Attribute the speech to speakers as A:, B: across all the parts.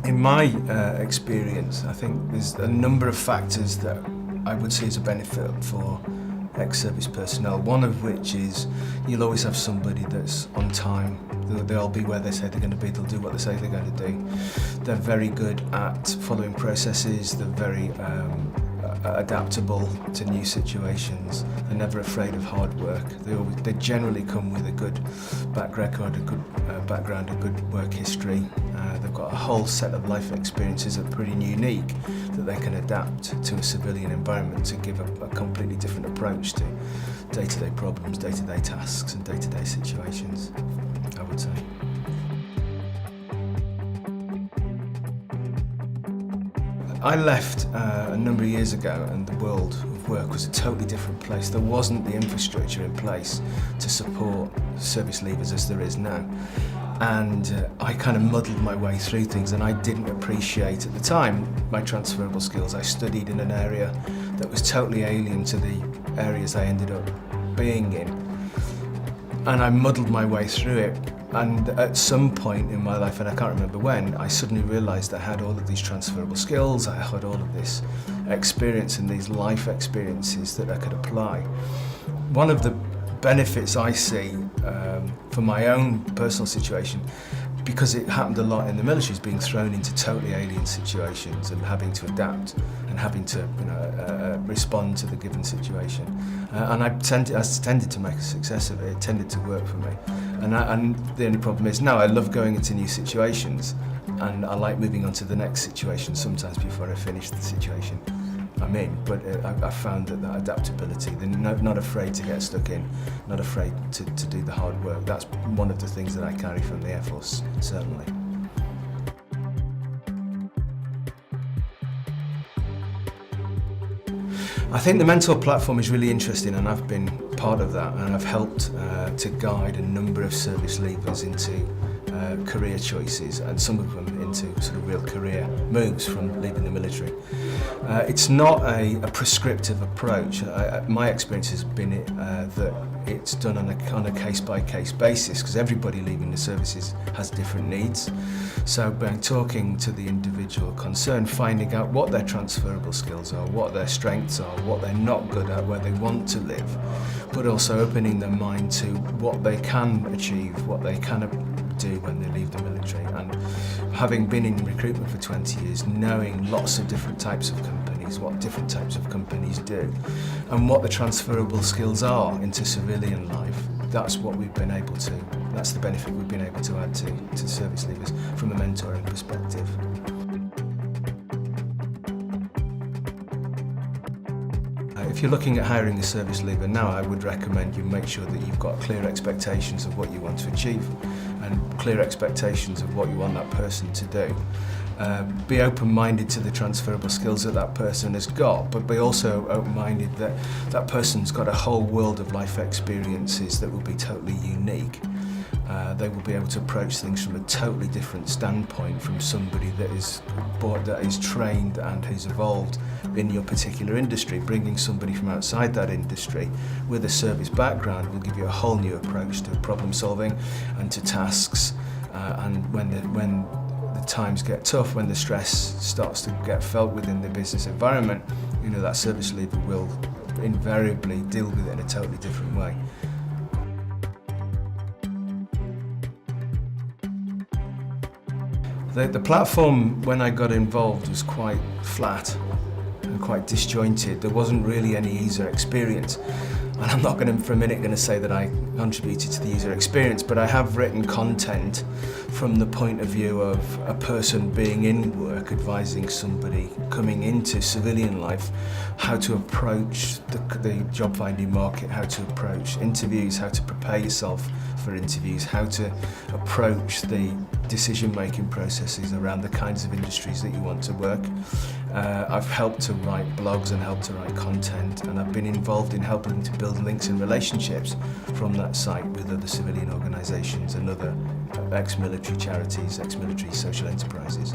A: In my experience, I think there's a number of factors that I would see as a benefit for ex-service personnel, one of which is you'll always have somebody that's on time. They'll be where they say they're going to be, they'll do what they say they're going to do. They're very good at following processes, they're very adaptable to new situations. They're never afraid of hard work. They generally come with a good back record, a good background, a good work history. They've got a whole set of life experiences that are pretty unique that they can adapt to a civilian environment to give a completely different approach to day-to-day problems, day-to-day tasks and day-to-day situations, I would say. I left a number of years ago and the world of work was a totally different place. There wasn't the infrastructure in place to support service leavers as there is now. And I kind of muddled my way through things, and I didn't appreciate at the time my transferable skills. I studied in an area that was totally alien to the areas I ended up being in. And I muddled my way through it. And at some point in my life, and I can't remember when, I suddenly realised I had all of these transferable skills, I had all of this experience and these life experiences that I could apply. One of the benefits I see for my own personal situation, because it happened a lot in the military, is being thrown into totally alien situations and having to adapt and having to respond to the given situation. And I tended to make a success of it. It tended to work for me. And the only problem is now I love going into new situations, and I like moving on to the next situation sometimes before I finish the situation I'm in. But I found that adaptability, they're not afraid to get stuck in, not afraid to do the hard work. That's one of the things that I carry from the Air Force, certainly. I think the mentor platform is really interesting, and I've been part of that, and I've helped to guide a number of service leavers into career choices, and some of them into sort of real career moves from leaving the military. It's not a prescriptive approach. My experience has been that it's done on a case-by-case basis, because everybody leaving the services has different needs. So by talking to the individual concerned, finding out what their transferable skills are, what their strengths are, what they're not good at, where they want to live, but also opening their mind to what they can achieve, what they can do when they leave the military. And having been in recruitment for 20 years, knowing lots of different types of companies, what different types of companies do, and what the transferable skills are into civilian life, that's what we've been able to, that's the benefit we've been able to add to service leavers from a mentoring perspective. If you're looking at hiring a service leaver now, I would recommend you make sure that you've got clear expectations of what you want to achieve and clear expectations of what you want that person to do. Be open-minded to the transferable skills that that person has got, but be also open-minded that that person's got a whole world of life experiences that will be totally unique. They will be able to approach things from a totally different standpoint from somebody that is trained and who's evolved in your particular industry. Bringing somebody from outside that industry with a service background will give you a whole new approach to problem solving and to tasks. And when the times get tough, when the stress starts to get felt within the business environment, you know, that service leaver will invariably deal with it in a totally different way. The platform, when I got involved, was quite flat and quite disjointed. There wasn't really any user experience. And I'm not for a minute going to say that I contributed to the user experience, but I have written content from the point of view of a person being in work, advising somebody coming into civilian life how to approach the job finding market, how to approach interviews, how to prepare yourself for interviews, how to approach the decision-making processes around the kinds of industries that you want to work. I've helped to write blogs and helped to write content, and I've been involved in helping to build links and relationships from that site with other civilian organisations and other ex-military charities, ex-military social enterprises.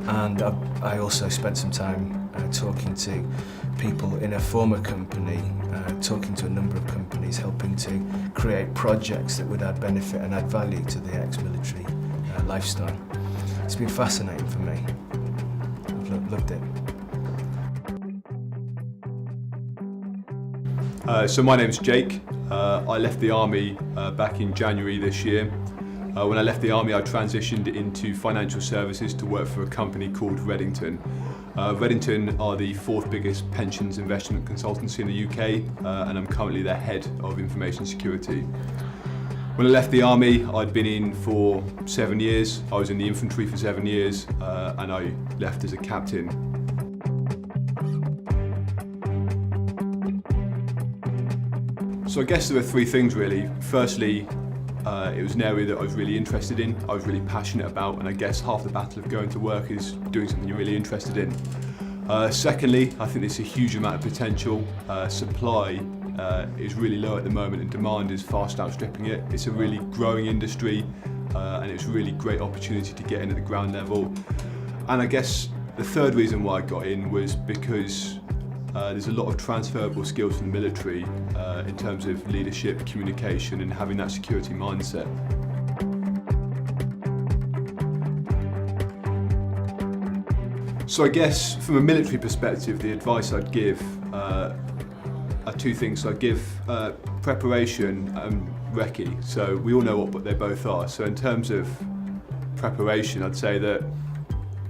A: And I also spent some time talking to people in a former company, talking to a number of companies, helping to create projects that would add benefit and add value to the ex-military lifestyle. It's been fascinating for me. I've loved it.
B: So my name's Jake. I left the Army back in January this year. When I left the Army, I transitioned into financial services to work for a company called Reddington. Reddington are the 4th biggest pensions investment consultancy in the UK, and I'm currently their head of information security. When I left the Army, I'd been in for 7 years. I was in the infantry for 7 years, and I left as a captain. So I guess there are 3 things really. Firstly, it was an area that I was really interested in, I was really passionate about, and I guess half the battle of going to work is doing something you're really interested in. Secondly, I think there's a huge amount of potential. Supply is really low at the moment and demand is fast outstripping it. It's a really growing industry and it's a really great opportunity to get in at the ground level. And I guess the third reason why I got in was because there's a lot of transferable skills from the military in terms of leadership, communication and having that security mindset. So I guess from a military perspective, the advice I'd give are 2 things. So I'd give preparation and recce. So we all know what they both are. So in terms of preparation, I'd say that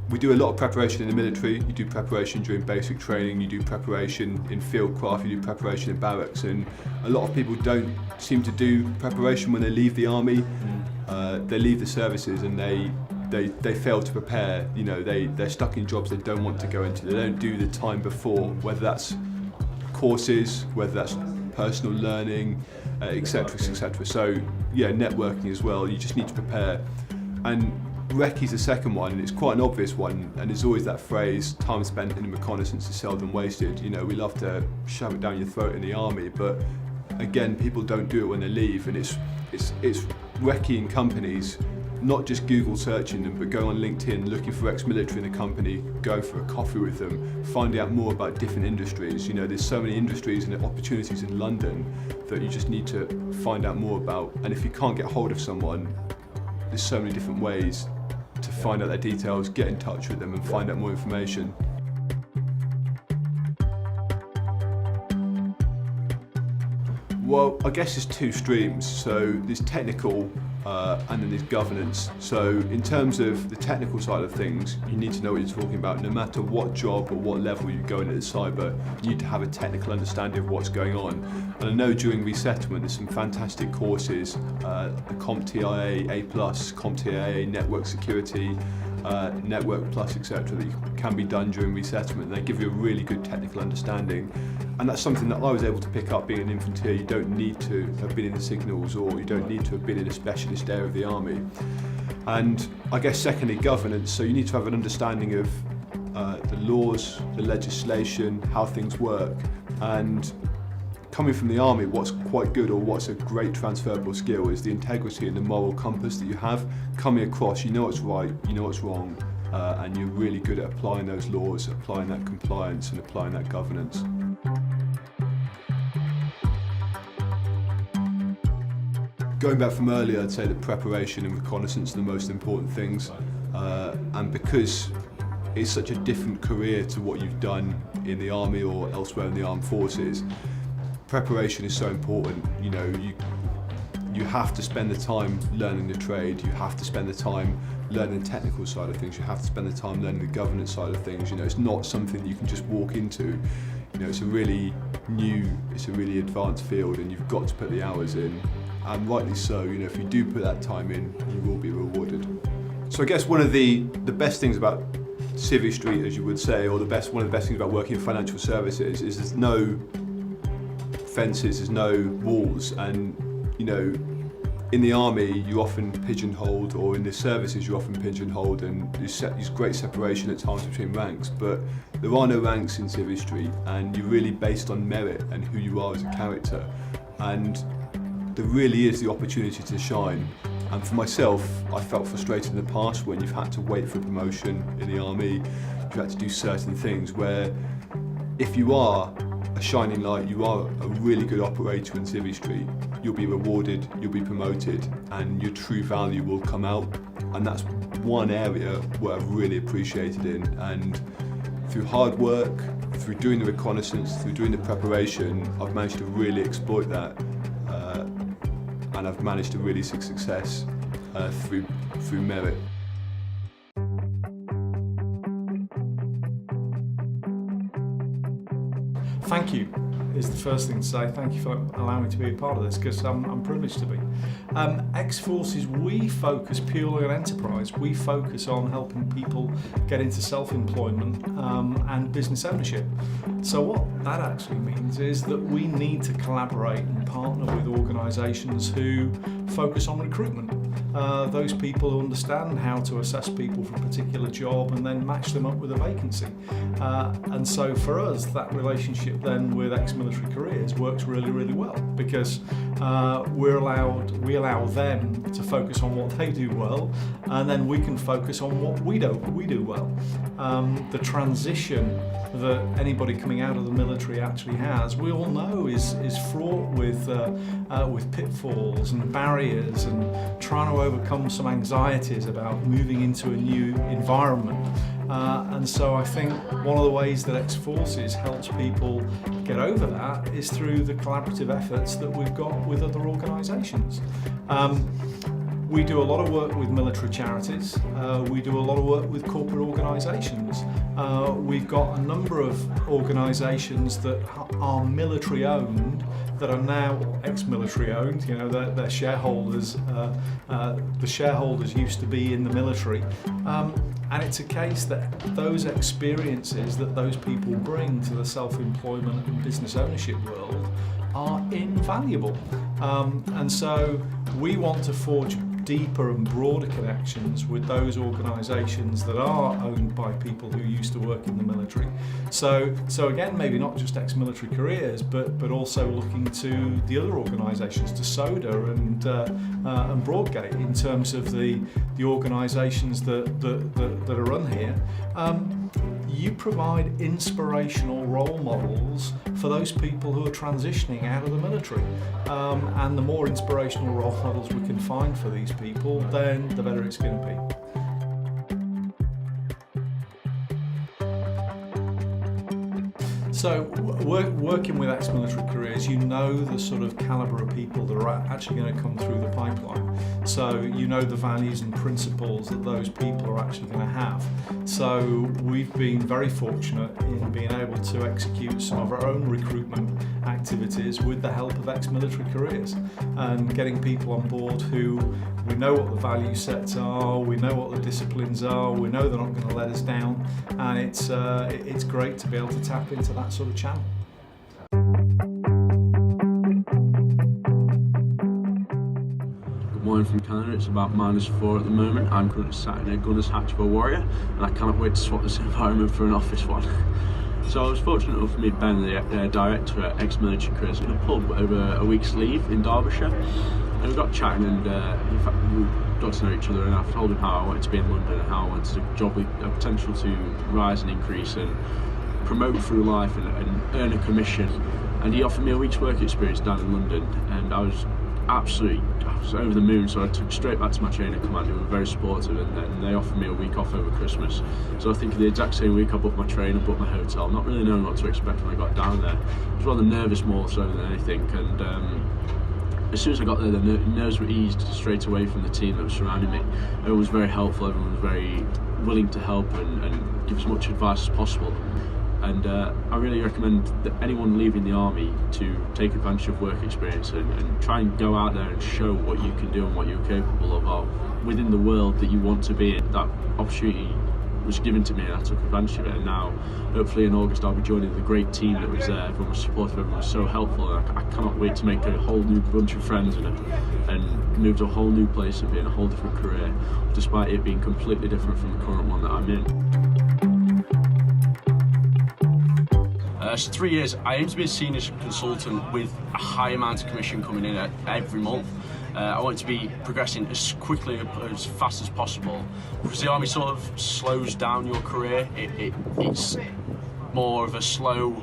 B: we do a lot of preparation in the military. You do preparation during basic training, you do preparation in field craft, you do preparation in barracks, and a lot of people don't seem to do preparation when they leave the Army. They leave the services and they fail to prepare. You know, they're stuck in jobs they don't want to go into. They don't do the time before, whether that's courses, whether that's personal learning, etc., etc. So yeah, networking as well. You just need to prepare. And recce's the second one, and it's quite an obvious one, and there's always that phrase, time spent in reconnaissance is seldom wasted. You know, we love to shove it down your throat in the Army, but again, people don't do it when they leave, and it's recceing companies, not just Google searching them, but going on LinkedIn, looking for ex-military in the company, going for a coffee with them, finding out more about different industries. You know, there's so many industries and opportunities in London that you just need to find out more about, and if you can't get hold of someone, there's so many different ways to find out their details, get in touch with them and find out more information. Well, I guess there's 2 streams. So there's technical and then there's governance. So in terms of the technical side of things, you need to know what you're talking about. No matter what job or what level you go into cyber, you need to have a technical understanding of what's going on. And I know during resettlement there's some fantastic courses, the CompTIA A+, CompTIA Network Security, Network Plus, etc., that can be done during resettlement. They give you a really good technical understanding. And that's something that I was able to pick up being an infantry. You don't need to have been in the signals, or you don't need to have been in a specialist area of the Army. And I guess secondly, governance. So you need to have an understanding of the laws, the legislation, how things work. And coming from the Army, what's quite good, or what's a great transferable skill, is the integrity and the moral compass that you have coming across. You know what's right, you know what's wrong, and you're really good at applying those laws, applying that compliance and applying that governance. Going back from earlier, I'd say that preparation and reconnaissance are the most important things, and because it's such a different career to what you've done in the Army or elsewhere in the armed forces, preparation is so important. You know, you have to spend the time learning the trade, you have to spend the time learning the technical side of things, you have to spend the time learning the governance side of things. You know, it's not something you can just walk into. You know, it's a really new, it's a really advanced field, and you've got to put the hours in. And rightly so. You know, if you do put that time in, you will be rewarded. So I guess one of the best things about Civvy Street, as you would say, or one of the best things about working in financial services is there's no fences, there's no walls, and you know, in the Army you often pigeonholed, or in the services you often pigeonholed, and you set these great separation at times between ranks, but there are no ranks in Civvy Street, and you're really based on merit and who you are as a character, and there really is the opportunity to shine. And for myself, I felt frustrated in the past when you've had to wait for promotion in the Army, you've had to do certain things where if you are a a shining light, you are a really good operator in Civvy Street, you'll be rewarded, you'll be promoted, and your true value will come out. And that's one area where I've really appreciated it. And through hard work, through doing the reconnaissance, through doing the preparation, I've managed to really exploit that, and I've managed to really see success through merit.
C: Thank you is the first thing to say. Thank you for allowing me to be a part of this, because I'm privileged to be. Ex-Forces, we focus purely on enterprise. We focus on helping people get into self-employment and business ownership. So what that actually means is that we need to collaborate and partner with organisations who focus on recruitment. Those people who understand how to assess people for a particular job and then match them up with a vacancy. And so for us, that relationship then with Ex-Military Careers works really, really well, because we allow them to focus on what they do well, and then we can focus on what we do well. The transition that anybody coming out of the military actually has, we all know, is fraught with pitfalls and barriers, and trying to overcome some anxieties about moving into a new environment. And so I think one of the ways that Ex-Forces helps people get over that is through the collaborative efforts that we've got with other organisations. We do a lot of work with military charities. We do a lot of work with corporate organisations. We've got a number of organisations that are military owned, that are now ex-military owned. You know, their shareholders, the shareholders used to be in the military. And it's a case that those experiences that those people bring to the self-employment and business ownership world are invaluable. And so we want to forge deeper and broader connections with those organisations that are owned by people who used to work in the military. So again, maybe not just Ex-Military Careers, but also looking to the other organisations, to SODA and Broadgate, in terms of the organisations that are run here. You provide inspirational role models for those people who are transitioning out of the military. And the more inspirational role models we can find for these people, then the better it's going to be. So working with Ex-Military Careers, you know the sort of calibre of people that are actually going to come through the pipeline. So you know the values and principles that those people are actually going to have. So we've been very fortunate in being able to execute some of our own recruitment activities with the help of Ex-Military Careers, and getting people on board who we know what the value sets are, we know what the disciplines are, we know they're not going to let us down, and it's great to be able to tap into that sort of channel.
D: Good morning from Canada. It's about -4 at the moment. I'm currently sat in a gunner's hatch of a Warrior, and I cannot wait to swap this environment for an office one. So I was fortunate enough to meet Ben, the director at Ex-Military Careers, in a pub over a week's leave in Derbyshire. And we got chatting, and in fact we got to know each other, and I told him how I wanted to be in London and how I wanted a job with a potential to rise and increase and promote through life and earn a commission. And he offered me a week's work experience down in London, and I was over the moon. So I took straight back to my training command, who were very supportive, and then they offered me a week off over Christmas. So I think the exact same week I booked my train and booked my hotel, not really knowing what to expect when I got down there. I was rather nervous more so than anything, and as soon as I got there, the nerves were eased straight away from the team that was surrounding me. Everyone was very helpful, everyone was very willing to help and give as much advice as possible. And I really recommend that anyone leaving the army to take advantage of work experience and try and go out there and show what you can do and what you're capable of within the world that you want to be in. That opportunity was given to me, and I took advantage of it, and now hopefully in August I'll be joining the great team that was there. Everyone was supportive, everyone was so helpful, and I cannot wait to make a whole new bunch of friends and move to a whole new place and be in a whole different career, despite it being completely different from the current one that I'm in. So 3 years, I aim to be a senior consultant with a high amount of commission coming in every month. I want to be progressing as quickly, as fast as possible, because the army sort of slows down your career. It's more of a slow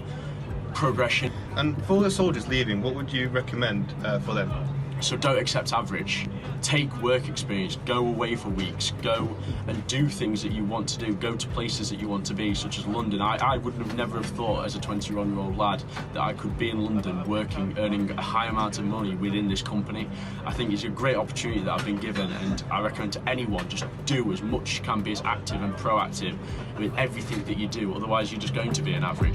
D: progression.
E: And for the soldiers leaving, what would you recommend for them?
D: So don't accept average. Take work experience, go away for weeks, go and do things that you want to do, go to places that you want to be, such as London. I would have never have thought as a 21-year-old lad that I could be in London working, earning a high amount of money within this company. I think it's a great opportunity that I've been given, and I recommend to anyone, just do as much as you can, be as active and proactive with everything that you do, otherwise you're just going to be an average.